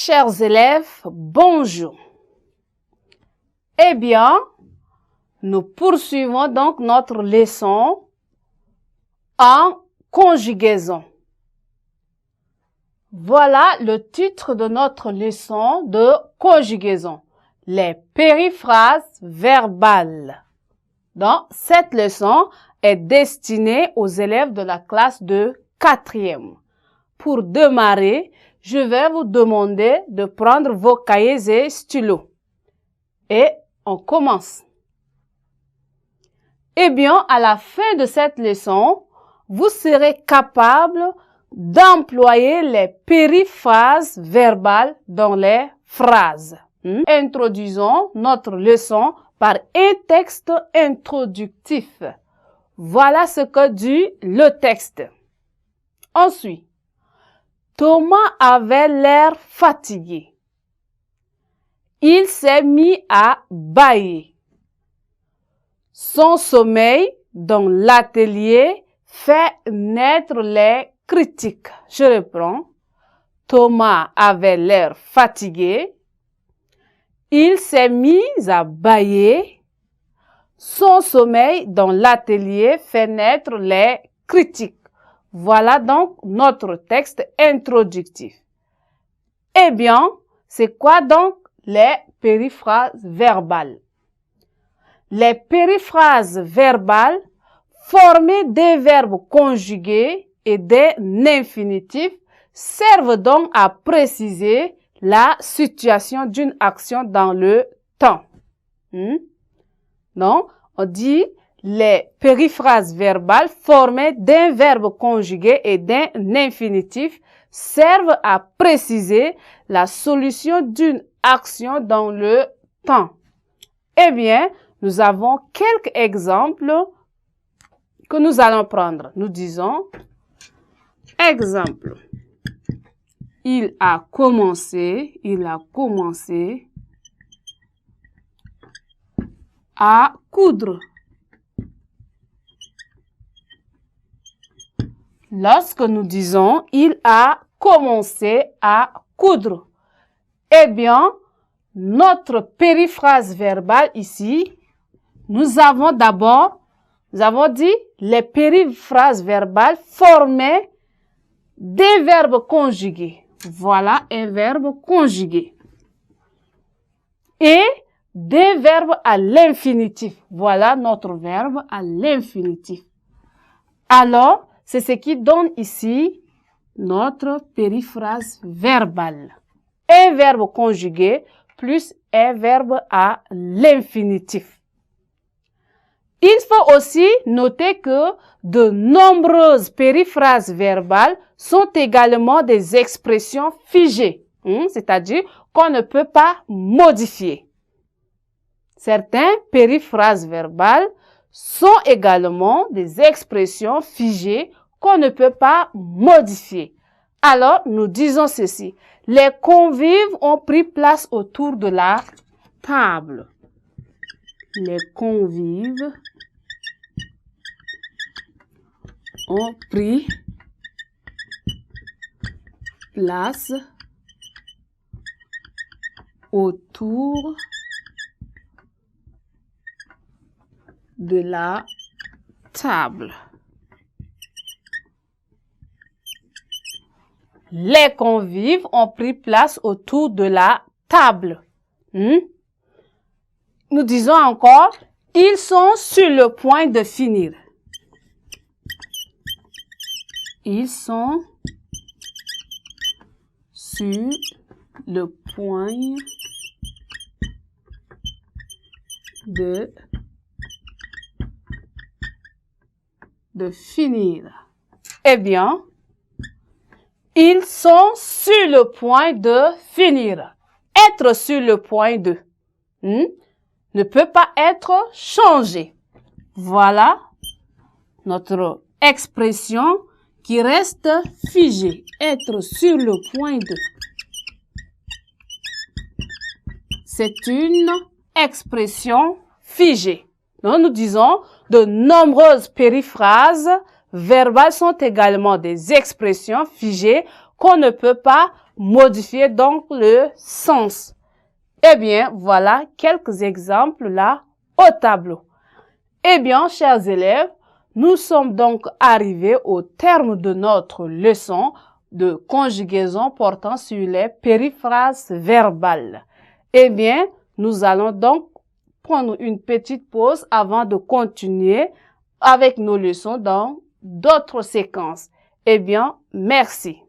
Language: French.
Chers élèves, bonjour. Eh bien, nous poursuivons donc notre leçon en conjugaison. Voilà le titre de notre leçon de conjugaison, les périphrases verbales. Donc, cette leçon est destinée aux élèves de la classe de 4e. Pour démarrer, je vais vous demander de prendre vos cahiers et stylos. Et on commence. Eh bien, à la fin de cette leçon, vous serez capable d'employer les périphrases verbales dans les phrases. Introduisons notre leçon par un texte introductif. Voilà ce que dit le texte. Ensuite, Thomas avait l'air fatigué. Il s'est mis à bâiller. Son sommeil dans l'atelier fait naître les critiques. Je reprends. Thomas avait l'air fatigué. Il s'est mis à bâiller. Son sommeil dans l'atelier fait naître les critiques. Voilà donc notre texte introductif. Eh bien, c'est quoi donc les périphrases verbales? Les périphrases verbales formées des verbes conjugués et d'un infinitif servent donc à préciser la situation d'une action dans le temps. Donc, on dit les périphrases verbales formées d'un verbe conjugué et d'un infinitif servent à préciser la solution d'une action dans le temps. Eh bien, nous avons quelques exemples que nous allons prendre. Nous disons, exemple, il a commencé à coudre. Lorsque nous disons « il a commencé à coudre », eh bien, notre périphrase verbale ici, nous avons dit les périphrases verbales formées des verbes conjugués. Voilà un verbe conjugué. Et des verbes à l'infinitif. Voilà notre verbe à l'infinitif. Alors, c'est ce qui donne ici notre périphrase verbale. Un verbe conjugué plus un verbe à l'infinitif. Il faut aussi noter que de nombreuses périphrases verbales sont également des expressions figées, c'est-à-dire qu'on ne peut pas modifier. Certaines périphrases verbales sont également des expressions figées qu'on ne peut pas modifier. Alors, nous disons ceci. Les convives ont pris place autour de la table. Les convives ont pris place autour de la table. Les convives ont pris place autour de la table. Nous disons encore, ils sont sur le point de finir. Ils sont sur le point de finir. Eh bien, ils sont sur le point de finir. Être sur le point de ne peut pas être changé. Voilà notre expression qui reste figée. Être sur le point de. C'est une expression figée. Donc, nous disons de nombreuses périphrases verbales sont également des expressions figées qu'on ne peut pas modifier donc le sens. Eh bien, voilà quelques exemples là au tableau. Eh bien, chers élèves, nous sommes donc arrivés au terme de notre leçon de conjugaison portant sur les périphrases verbales. Eh bien, nous allons donc prendre une petite pause avant de continuer avec nos leçons dans d'autres séquences. Eh bien, merci.